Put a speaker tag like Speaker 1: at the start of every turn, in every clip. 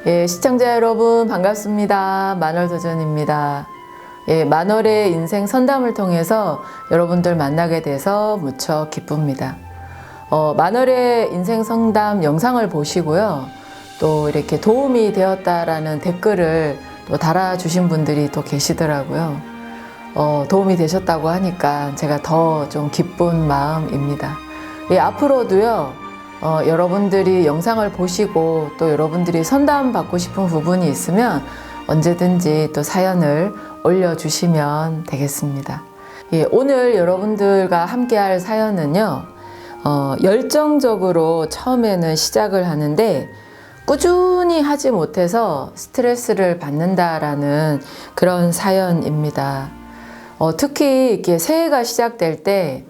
Speaker 1: 예, 시청자 여러분 반갑습니다. 만월도전입니다. 예, 만월의 인생 선담을 통해서 여러분들 만나게 돼서 무척 기쁩니다. 만월의 인생 선담 영상을 보시고요. 또 이렇게 도움이 되었다라는 댓글을 또 달아주신 분들이 또 계시더라고요. 도움이 되셨다고 하니까 제가 더 좀 기쁜 마음입니다. 예, 앞으로도요. 여러분들이 영상을 보시고 또 여러분들이 선담 받고 싶은 부분이 있으면 언제든지 또 사연을 올려주시면 되겠습니다. 예, 오늘 여러분들과 함께 할 사연은요, 열정적으로 처음에는 시작을 하는데 꾸준히 하지 못해서 스트레스를 받는다라는 그런 사연입니다. 특히 이렇게 새해가 시작될 때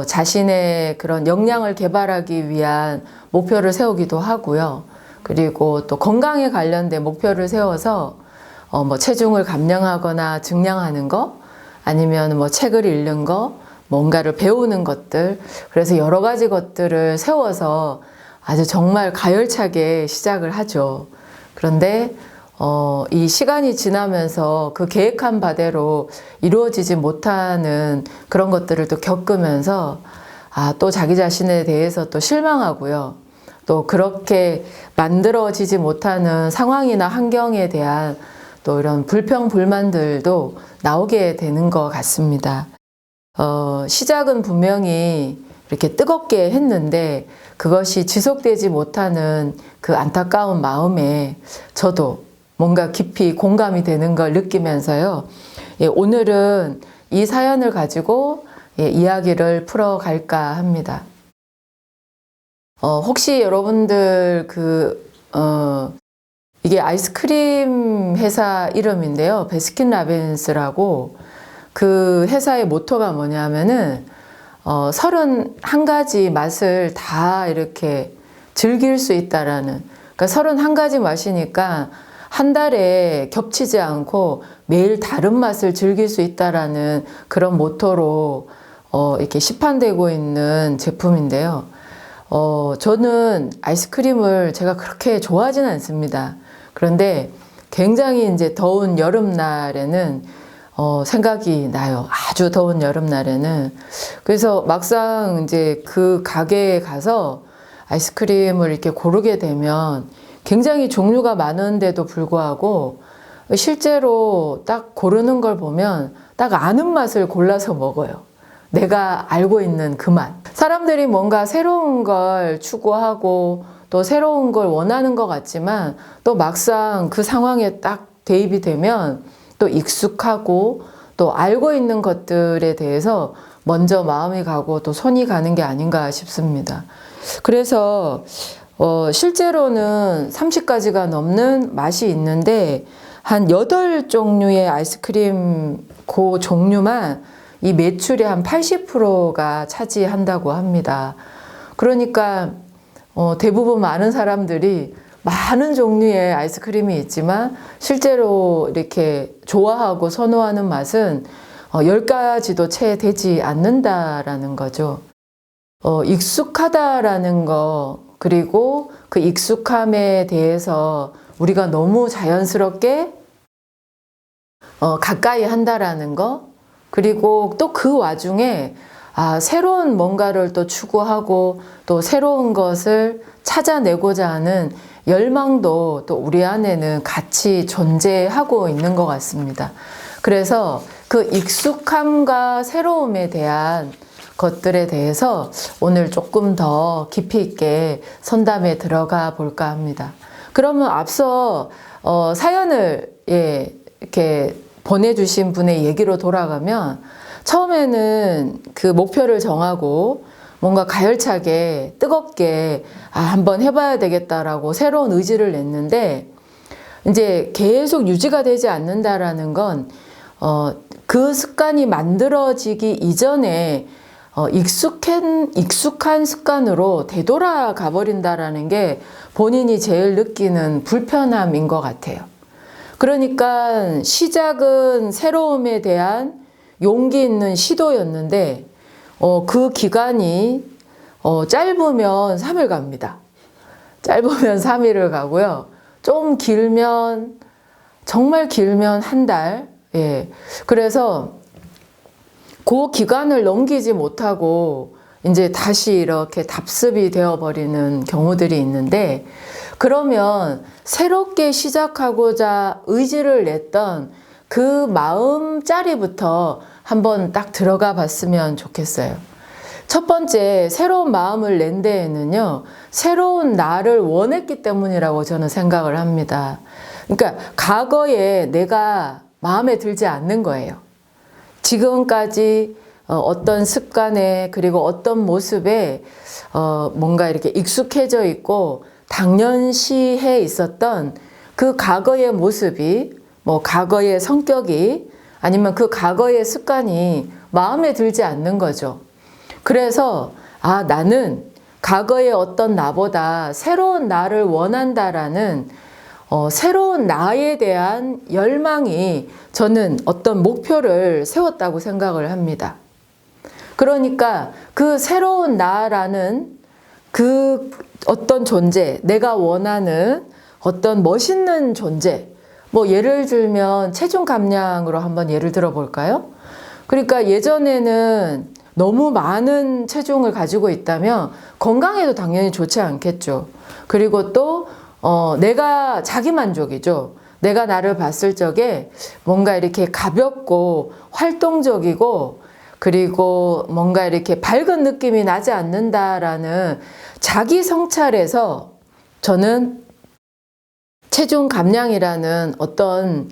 Speaker 1: 자신의 그런 역량을 개발하기 위한 목표를 세우기도 하고요. 그리고 또 건강에 관련된 목표를 세워서 뭐 체중을 감량하거나 증량하는 거, 아니면 뭐 책을 읽는 거, 뭔가를 배우는 것들, 그래서 여러 가지 것들을 세워서 아주 정말 가열차게 시작을 하죠. 그런데 이 시간이 지나면서 그 계획한 바대로 이루어지지 못하는 그런 것들을 또 겪으면서 또 자기 자신에 대해서 또 실망하고요. 또 그렇게 만들어지지 못하는 상황이나 환경에 대한 또 이런 불평, 불만들도 나오게 되는 것 같습니다. 시작은 분명히 이렇게 뜨겁게 했는데 그것이 지속되지 못하는 그 안타까운 마음에 저도 뭔가 깊이 공감이 되는 걸 느끼면서요. 예, 오늘은 이 사연을 가지고 이야기를 풀어갈까 합니다. 혹시 여러분들 이게 아이스크림 회사 이름인데요. 베스킨라빈스라고 그 회사의 모토가 뭐냐면은 31가지 맛을 다 이렇게 즐길 수 있다라는, 그러니까 31가지 맛이니까 한 달에 겹치지 않고 매일 다른 맛을 즐길 수 있다라는 그런 모토로 이렇게 시판되고 있는 제품인데요. 저는 아이스크림을 제가 그렇게 좋아하지는 않습니다. 그런데 굉장히 이제 더운 여름날에는 생각이 나요. 아주 더운 여름날에는. 그래서 막상 이제 그 가게에 가서 아이스크림을 이렇게 고르게 되면 굉장히 종류가 많은데도 불구하고 실제로 딱 고르는 걸 보면 딱 아는 맛을 골라서 먹어요. 내가 알고 있는 그 맛. 사람들이 뭔가 새로운 걸 추구하고 또 새로운 걸 원하는 것 같지만 또 막상 그 상황에 딱 대입이 되면 또 익숙하고 또 알고 있는 것들에 대해서 먼저 마음이 가고 또 손이 가는 게 아닌가 싶습니다. 그래서 실제로는 30가지가 넘는 맛이 있는데 한 8종류의 아이스크림 그 종류만 이 매출의 한 80%가 차지한다고 합니다. 그러니까 대부분 많은 사람들이 많은 종류의 아이스크림이 있지만 실제로 이렇게 좋아하고 선호하는 맛은 10가지도 채 되지 않는다라는 거죠. 익숙하다라는 거, 그리고 그 익숙함에 대해서 우리가 너무 자연스럽게 가까이 한다라는 거, 그리고 또 그 와중에 새로운 뭔가를 또 추구하고 또 새로운 것을 찾아내고자 하는 열망도 또 우리 안에는 같이 존재하고 있는 것 같습니다. 그래서 그 익숙함과 새로움에 대한 것들에 대해서 오늘 조금 더 깊이 있게 선담에 들어가 볼까 합니다. 그러면 앞서 사연을 이렇게 보내주신 분의 얘기로 돌아가면 처음에는 그 목표를 정하고 뭔가 가열차게 뜨겁게 한번 해봐야 되겠다라고 새로운 의지를 냈는데 이제 계속 유지가 되지 않는다라는 건 그 습관이 만들어지기 이전에 익숙한 습관으로 되돌아가 버린다라는 게 본인이 제일 느끼는 불편함인 것 같아요. 그러니까 시작은 새로움에 대한 용기 있는 시도였는데 그 기간이 짧으면 3일 갑니다. 짧으면 3일을 가고요. 좀 길면, 정말 길면 한 달. 예. 그래서 그 기간을 넘기지 못하고 이제 다시 이렇게 답습이 되어버리는 경우들이 있는데, 그러면 새롭게 시작하고자 의지를 냈던 그 마음자리부터 한번 딱 들어가 봤으면 좋겠어요. 첫 번째, 새로운 마음을 낸 데에는요, 새로운 나를 원했기 때문이라고 저는 생각을 합니다. 그러니까 과거에 내가 마음에 들지 않는 거예요. 지금까지 어떤 습관에, 그리고 어떤 모습에 뭔가 이렇게 익숙해져 있고 당연시해 있었던 그 과거의 모습이, 뭐 과거의 성격이, 아니면 그 과거의 습관이 마음에 들지 않는 거죠. 그래서 나는 과거의 어떤 나보다 새로운 나를 원한다라는 새로운 나에 대한 열망이, 저는 어떤 목표를 세웠다고 생각을 합니다. 그러니까 그 새로운 나라는 그 어떤 존재, 내가 원하는 어떤 멋있는 존재, 뭐 예를 들면 체중 감량으로 한번 예를 들어 볼까요? 그러니까 예전에는 너무 많은 체중을 가지고 있다면 건강에도 당연히 좋지 않겠죠. 그리고 또 내가 자기만족이죠. 내가 나를 봤을 적에 뭔가 이렇게 가볍고 활동적이고, 그리고 뭔가 이렇게 밝은 느낌이 나지 않는다라는 자기 성찰에서 저는 체중 감량이라는 어떤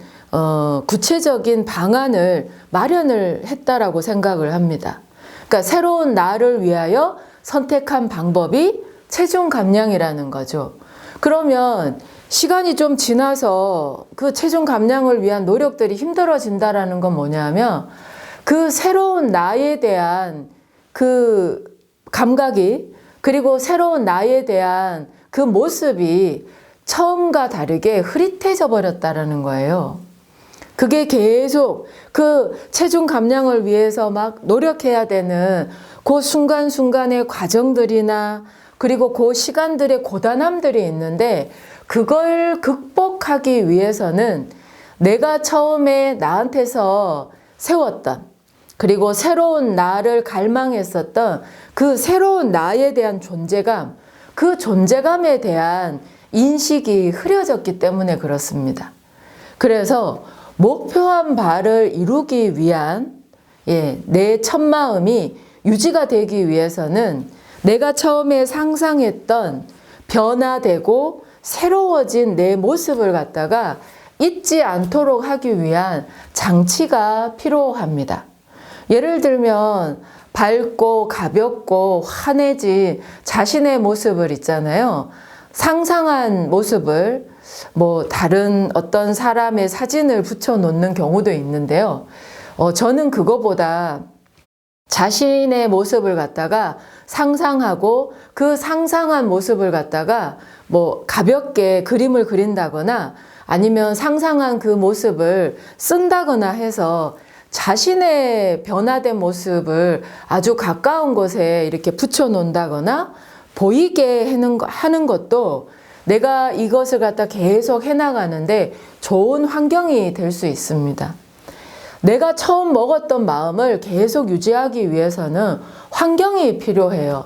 Speaker 1: 구체적인 방안을 마련을 했다라고 생각을 합니다. 그러니까 새로운 나를 위하여 선택한 방법이 체중 감량이라는 거죠. 그러면 시간이 좀 지나서 그 체중 감량을 위한 노력들이 힘들어진다라는 건 뭐냐면, 그 새로운 나에 대한 그 감각이, 그리고 새로운 나에 대한 그 모습이 처음과 다르게 흐릿해져 버렸다라는 거예요. 그게 계속 그 체중 감량을 위해서 막 노력해야 되는 그 순간순간의 과정들이나, 그리고 그 시간들의 고단함들이 있는데, 그걸 극복하기 위해서는 내가 처음에 나한테서 세웠던, 그리고 새로운 나를 갈망했었던 그 새로운 나에 대한 존재감, 그 존재감에 대한 인식이 흐려졌기 때문에 그렇습니다. 그래서 목표한 바를 이루기 위한 내 첫마음이 유지가 되기 위해서는 내가 처음에 상상했던 변화되고 새로워진 내 모습을 갖다가 잊지 않도록 하기 위한 장치가 필요합니다. 예를 들면 밝고 가볍고 환해진 자신의 모습을 있잖아요. 상상한 모습을 뭐 다른 어떤 사람의 사진을 붙여 놓는 경우도 있는데요. 저는 그거보다 자신의 모습을 갖다가 상상하고 그 상상한 모습을 갖다가 뭐 가볍게 그림을 그린다거나, 아니면 상상한 그 모습을 쓴다거나 해서 자신의 변화된 모습을 아주 가까운 곳에 이렇게 붙여 놓는다거나 보이게 하는 것도 내가 이것을 갖다 계속 해나가는데 좋은 환경이 될 수 있습니다. 내가 처음 먹었던 마음을 계속 유지하기 위해서는 환경이 필요해요.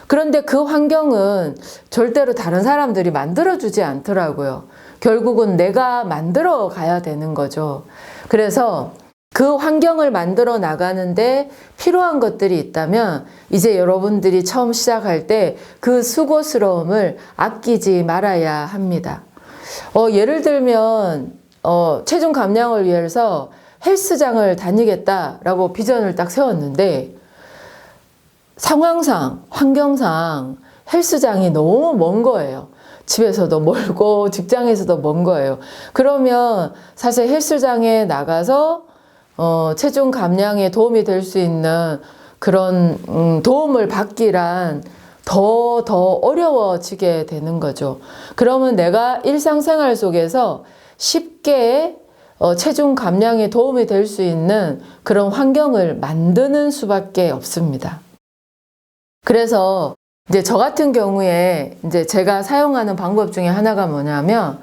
Speaker 1: 그런데 그 환경은 절대로 다른 사람들이 만들어주지 않더라고요. 결국은 내가 만들어 가야 되는 거죠. 그래서 그 환경을 만들어 나가는데 필요한 것들이 있다면 이제 여러분들이 처음 시작할 때 그 수고스러움을 아끼지 말아야 합니다. 예를 들면 체중 감량을 위해서 헬스장을 다니겠다라고 비전을 딱 세웠는데, 상황상, 환경상 헬스장이 너무 먼 거예요. 집에서도 멀고 직장에서도 먼 거예요. 그러면 사실 헬스장에 나가서 체중 감량에 도움이 될 수 있는 그런 도움을 받기란 더 어려워지게 되는 거죠. 그러면 내가 일상생활 속에서 쉽게 체중 감량에 도움이 될 수 있는 그런 환경을 만드는 수밖에 없습니다. 그래서 이제 저 같은 경우에 이제 제가 사용하는 방법 중에 하나가 뭐냐면,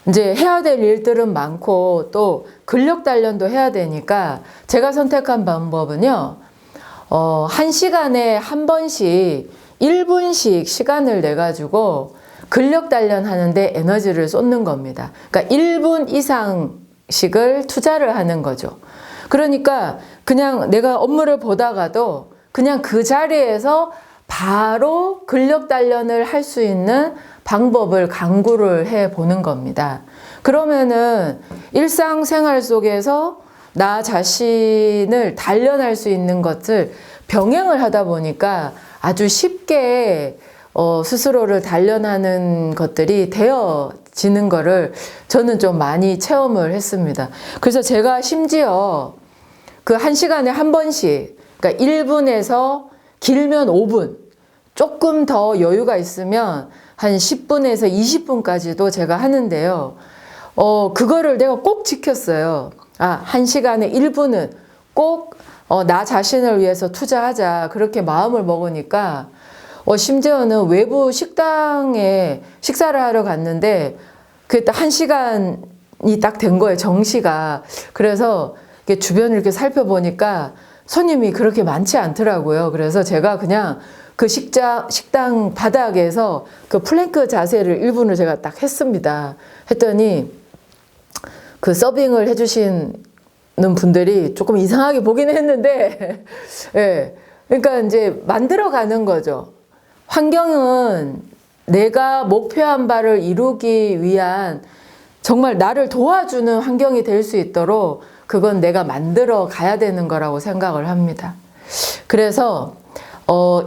Speaker 1: 이제 해야 될 일들은 많고 또 근력 단련도 해야 되니까 제가 선택한 방법은요. 1시간에 한 번씩 1분씩 시간을 내 가지고 근력 단련하는데 에너지를 쏟는 겁니다. 그러니까 1분 이상씩을 투자를 하는 거죠. 그러니까 그냥 내가 업무를 보다가도 그냥 그 자리에서 바로 근력 단련을 할 수 있는 방법을 강구를 해 보는 겁니다. 그러면은 일상생활 속에서 나 자신을 단련할 수 있는 것을 병행을 하다 보니까 아주 쉽게 스스로를 단련하는 것들이 되어지는 거를 저는 좀 많이 체험을 했습니다. 그래서 제가 심지어 그 1시간에 한 번씩, 그러니까 1분에서 길면 5분, 조금 더 여유가 있으면 한 10분에서 20분까지도 제가 하는데요. 그거를 내가 꼭 지켰어요. 1시간에 1분은 꼭 나 자신을 위해서 투자하자. 그렇게 마음을 먹으니까 심지어는 외부 식당에 식사를 하러 갔는데 그게 딱 1시간이 딱 된 거예요. 정시가. 그래서 이렇게 주변을 이렇게 살펴보니까 손님이 그렇게 많지 않더라고요. 그래서 제가 그냥 그 식당 바닥에서 그 플랭크 자세를 1분을 제가 딱 했습니다. 했더니 그 서빙을 해주시는 분들이 조금 이상하게 보긴 했는데, 예. 그러니까 이제 만들어가는 거죠. 환경은 내가 목표한 바를 이루기 위한 정말 나를 도와주는 환경이 될 수 있도록 그건 내가 만들어 가야 되는 거라고 생각을 합니다. 그래서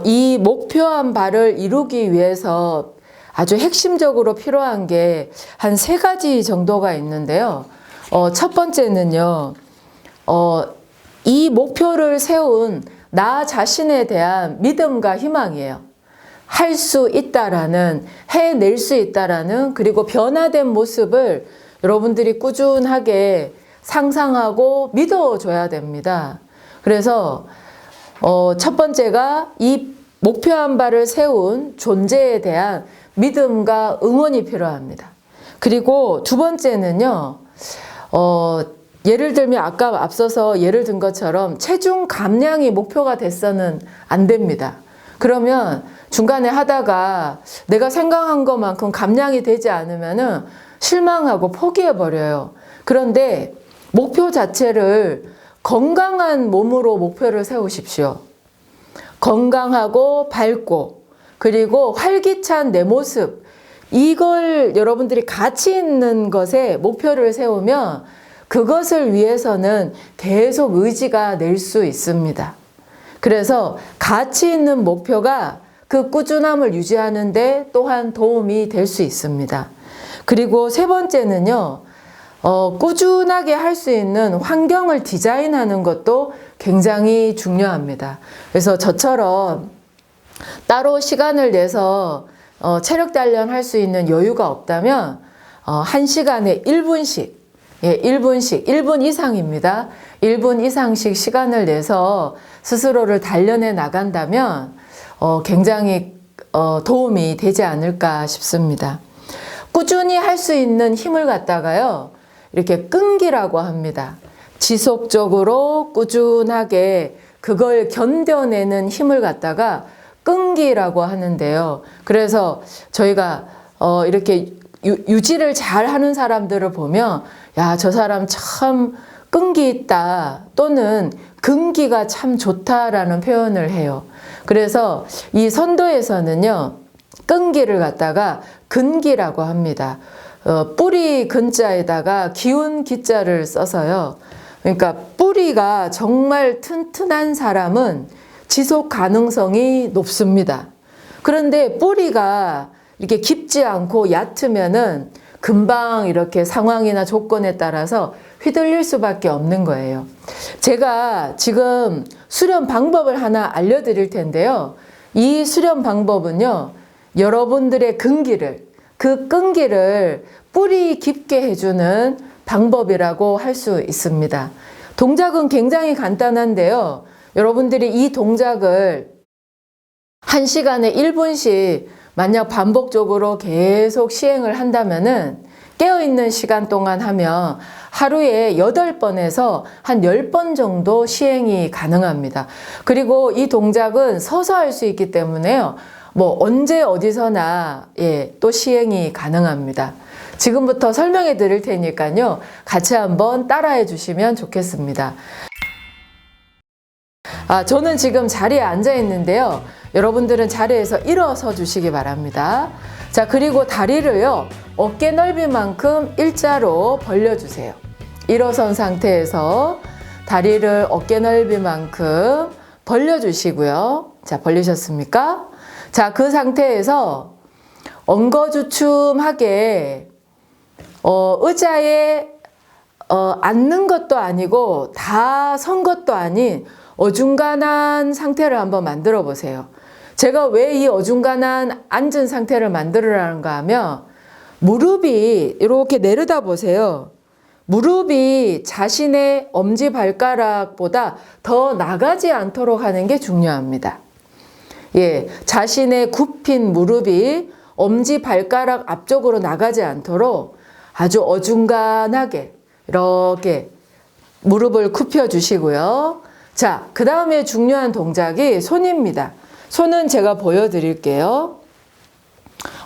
Speaker 1: 이 목표한 바를 이루기 위해서 아주 핵심적으로 필요한 게 한 3가지 정도가 있는데요. 첫 번째는요, 이 목표를 세운 나 자신에 대한 믿음과 희망이에요. 할 수 있다라는, 해낼 수 있다라는, 그리고 변화된 모습을 여러분들이 꾸준하게 상상하고 믿어줘야 됩니다. 그래서 첫 번째가 이 목표한 바를 세운 존재에 대한 믿음과 응원이 필요합니다. 그리고 두 번째는요, 예를 들면 아까 앞서서 예를 든 것처럼 체중 감량이 목표가 됐어는 안 됩니다. 그러면 중간에 하다가 내가 생각한 것만큼 감량이 되지 않으면은 실망하고 포기해버려요. 그런데 목표 자체를 건강한 몸으로 목표를 세우십시오. 건강하고 밝고 그리고 활기찬 내 모습, 이걸 여러분들이 가치 있는 것에 목표를 세우면 그것을 위해서는 계속 의지가 낼 수 있습니다. 그래서 가치 있는 목표가 그 꾸준함을 유지하는 데 또한 도움이 될 수 있습니다. 그리고 세 번째는요, 꾸준하게 할 수 있는 환경을 디자인하는 것도 굉장히 중요합니다. 그래서 저처럼 따로 시간을 내서 체력 단련할 수 있는 여유가 없다면 1시간에 1분씩, 1분 이상입니다. 1분 이상씩 시간을 내서 스스로를 단련해 나간다면 굉장히 도움이 되지 않을까 싶습니다. 꾸준히 할 수 있는 힘을 갖다가요, 이렇게 끈기라고 합니다. 지속적으로 꾸준하게 그걸 견뎌내는 힘을 갖다가 끈기라고 하는데요. 그래서 저희가 이렇게 유지를 잘 하는 사람들을 보면, 야, 저 사람 참 끈기 있다, 또는 근기가 참 좋다라는 표현을 해요. 그래서 이 선도에서는요, 끈기를 갖다가 근기라고 합니다. 뿌리 근자에다가 기운 기자를 써서요. 그러니까 뿌리가 정말 튼튼한 사람은 지속 가능성이 높습니다. 그런데 뿌리가 이렇게 깊지 않고 얕으면은 금방 이렇게 상황이나 조건에 따라서 휘둘릴 수밖에 없는 거예요. 제가 지금 수련 방법을 하나 알려드릴 텐데요. 이 수련 방법은요, 여러분들의 근기를, 그 끈기를 뿌리 깊게 해주는 방법이라고 할 수 있습니다. 동작은 굉장히 간단한데요. 여러분들이 이 동작을 1시간에 1분씩 만약 반복적으로 계속 시행을 한다면은 깨어있는 시간 동안 하면 하루에 8번에서 한 10번 정도 시행이 가능합니다. 그리고 이 동작은 서서 할 수 있기 때문에요. 뭐 언제 어디서나 또 시행이 가능합니다. 지금부터 설명해 드릴 테니까요. 같이 한번 따라해 주시면 좋겠습니다. 저는 지금 자리에 앉아 있는데요. 여러분들은 자리에서 일어서 주시기 바랍니다. 자, 그리고 다리를요, 어깨 넓이만큼 일자로 벌려주세요. 일어선 상태에서 다리를 어깨 넓이만큼 벌려주시고요. 자, 벌리셨습니까? 자, 그 상태에서 엉거주춤하게 의자에 앉는 것도 아니고 다 선 것도 아닌 어중간한 상태를 한번 만들어 보세요. 제가 왜 이 어중간한 앉은 상태를 만들으라는가 하면 무릎이 이렇게 내려다 보세요. 무릎이 자신의 엄지발가락보다 더 나가지 않도록 하는 게 중요합니다. 자신의 굽힌 무릎이 엄지발가락 앞쪽으로 나가지 않도록 아주 어중간하게 이렇게 무릎을 굽혀 주시고요. 자, 그 다음에 중요한 동작이 손입니다. 손은 제가 보여드릴게요.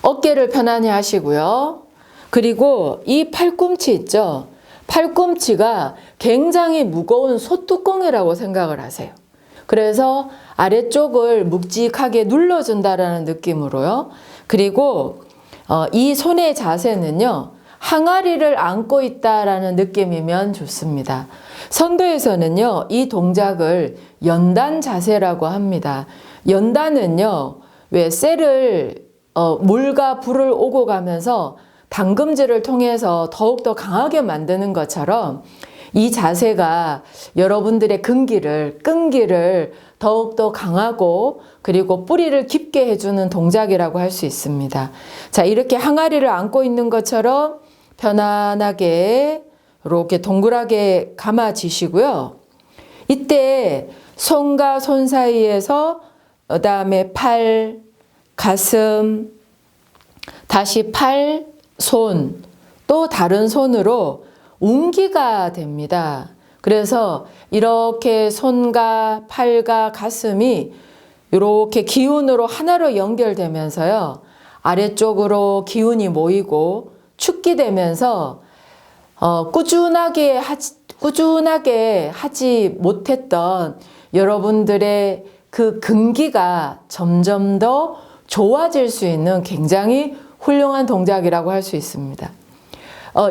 Speaker 1: 어깨를 편안히 하시고요. 그리고 이 팔꿈치 있죠? 팔꿈치가 굉장히 무거운 소뚜껑이라고 생각을 하세요. 그래서 아래쪽을 묵직하게 눌러준다라는 느낌으로요. 그리고 이 손의 자세는요, 항아리를 안고 있다라는 느낌이면 좋습니다. 선도에서는요, 이 동작을 연단 자세라고 합니다. 연단은요, 왜 쇠를 물과 불을 오고 가면서 당금질을 통해서 더욱더 강하게 만드는 것처럼 이 자세가 여러분들의 끈기를 더욱더 강하고 그리고 뿌리를 깊게 해주는 동작이라고 할 수 있습니다. 자, 이렇게 항아리를 안고 있는 것처럼 편안하게 이렇게 동그랗게 감아지시고요. 이때 손과 손 사이에서 그다음에 팔, 가슴, 다시 팔, 손, 또 다른 손으로 운기가 됩니다. 그래서 이렇게 손과 팔과 가슴이 이렇게 기운으로 하나로 연결되면서요. 아래쪽으로 기운이 모이고 축기 되면서 꾸준하게 하지 못했던 여러분들의 그 근기가 점점 더 좋아질 수 있는 굉장히 훌륭한 동작이라고 할 수 있습니다.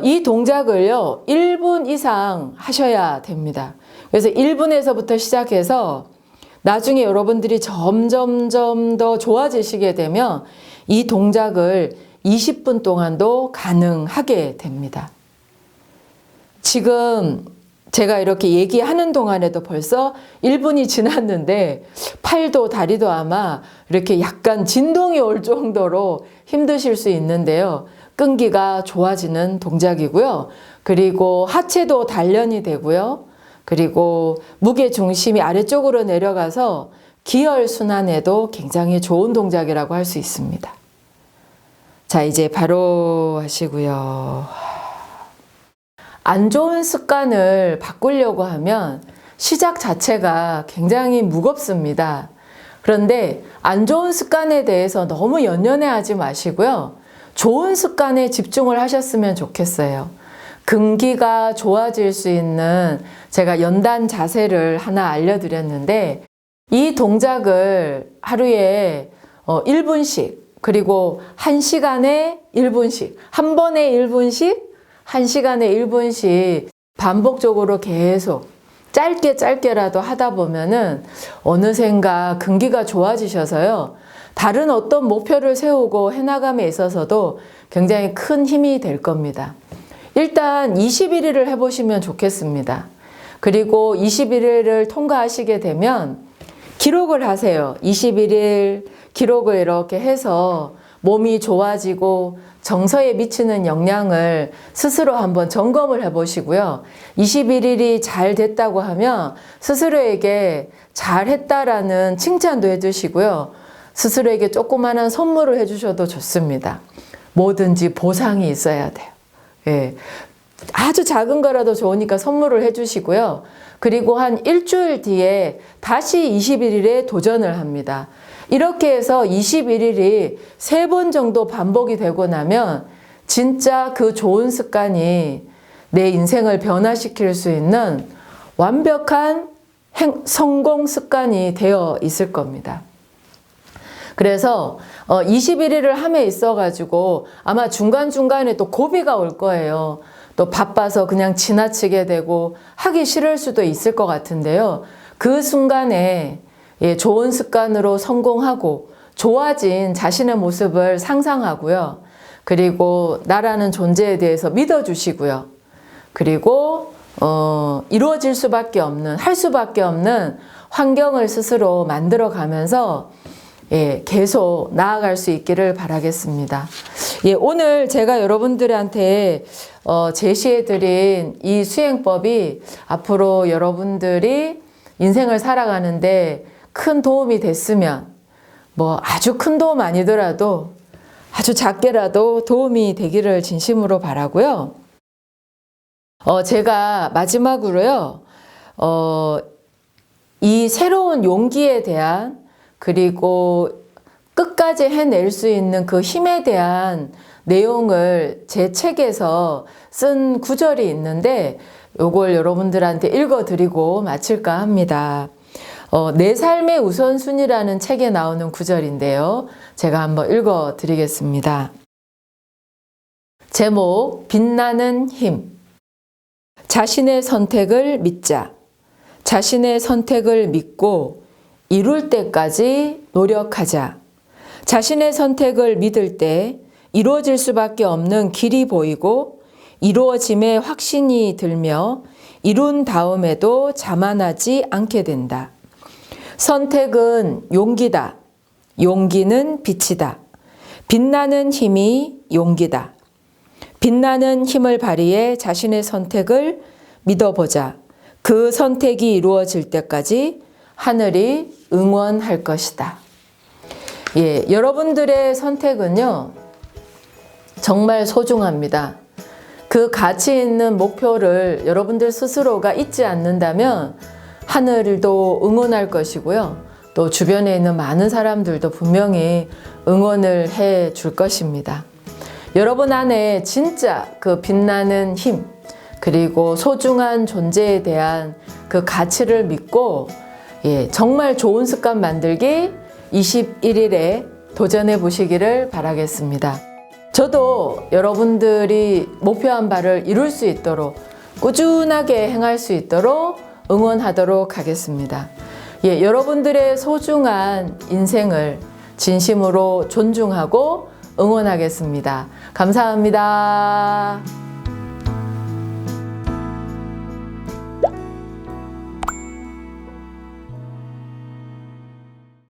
Speaker 1: 이 동작을요, 1분 이상 하셔야 됩니다. 그래서 1분에서부터 시작해서 나중에 여러분들이 점점점 더 좋아지시게 되면 이 동작을 20분 동안도 가능하게 됩니다. 지금 제가 이렇게 얘기하는 동안에도 벌써 1분이 지났는데 팔도 다리도 아마 이렇게 약간 진동이 올 정도로 힘드실 수 있는데요. 끈기가 좋아지는 동작이고요. 그리고 하체도 단련이 되고요. 그리고 무게 중심이 아래쪽으로 내려가서 기혈 순환에도 굉장히 좋은 동작이라고 할 수 있습니다. 자, 이제 바로 하시고요. 안 좋은 습관을 바꾸려고 하면 시작 자체가 굉장히 무겁습니다. 그런데 안 좋은 습관에 대해서 너무 연연해 하지 마시고요. 좋은 습관에 집중을 하셨으면 좋겠어요. 근기가 좋아질 수 있는 제가 연단 자세를 하나 알려드렸는데 이 동작을 하루에 1분씩 그리고 1시간에 1분씩 한 번에 1분씩 1시간에 1분씩 반복적으로 계속 짧게라도 하다 보면은 어느샌가 근기가 좋아지셔서요. 다른 어떤 목표를 세우고 해나감에 있어서도 굉장히 큰 힘이 될 겁니다. 일단 21일을 해보시면 좋겠습니다. 그리고 21일을 통과하시게 되면 기록을 하세요. 21일 기록을 이렇게 해서 몸이 좋아지고 정서에 미치는 영향을 스스로 한번 점검을 해보시고요. 21일이 잘 됐다고 하면 스스로에게 잘했다라는 칭찬도 해주시고요. 스스로에게 조그마한 선물을 해주셔도 좋습니다. 뭐든지 보상이 있어야 돼요. 예. 아주 작은 거라도 좋으니까 선물을 해주시고요. 그리고 한 일주일 뒤에 다시 21일에 도전을 합니다. 이렇게 해서 21일이 3번 정도 반복이 되고 나면 진짜 그 좋은 습관이 내 인생을 변화시킬 수 있는 완벽한 성공 습관이 되어 있을 겁니다. 그래서 21일을 함에 있어가지고 아마 중간중간에 또 고비가 올 거예요. 또 바빠서 그냥 지나치게 되고 하기 싫을 수도 있을 것 같은데요. 그 순간에 좋은 습관으로 성공하고 좋아진 자신의 모습을 상상하고요. 그리고 나라는 존재에 대해서 믿어주시고요. 그리고 이루어질 수밖에 없는, 할 수밖에 없는 환경을 스스로 만들어 가면서 계속 나아갈 수 있기를 바라겠습니다. 오늘 제가 여러분들한테 제시해드린 이 수행법이 앞으로 여러분들이 인생을 살아가는데 큰 도움이 됐으면, 뭐 아주 큰 도움 아니더라도 아주 작게라도 도움이 되기를 진심으로 바라고요. 제가 마지막으로요, 이 새로운 용기에 대한, 그리고 끝까지 해낼 수 있는 그 힘에 대한 내용을 제 책에서 쓴 구절이 있는데 요걸 여러분들한테 읽어드리고 마칠까 합니다. 내 삶의 우선순위라는 책에 나오는 구절인데요. 제가 한번 읽어드리겠습니다. 제목, 빛나는 힘. 자신의 선택을 믿자. 자신의 선택을 믿고 이룰 때까지 노력하자. 자신의 선택을 믿을 때 이루어질 수밖에 없는 길이 보이고 이루어짐에 확신이 들며 이룬 다음에도 자만하지 않게 된다. 선택은 용기다. 용기는 빛이다. 빛나는 힘이 용기다. 빛나는 힘을 발휘해 자신의 선택을 믿어보자. 그 선택이 이루어질 때까지 하늘이 응원할 것이다. 여러분들의 선택은요, 정말 소중합니다. 그 가치 있는 목표를 여러분들 스스로가 잊지 않는다면 하늘도 응원할 것이고요. 또 주변에 있는 많은 사람들도 분명히 응원을 해 줄 것입니다. 여러분 안에 진짜 그 빛나는 힘, 그리고 소중한 존재에 대한 그 가치를 믿고 정말 좋은 습관 만들기 21일에 도전해 보시기를 바라겠습니다. 저도 여러분들이 목표한 바를 이룰 수 있도록 꾸준하게 행할 수 있도록 응원하도록 하겠습니다. 여러분들의 소중한 인생을 진심으로 존중하고 응원하겠습니다. 감사합니다.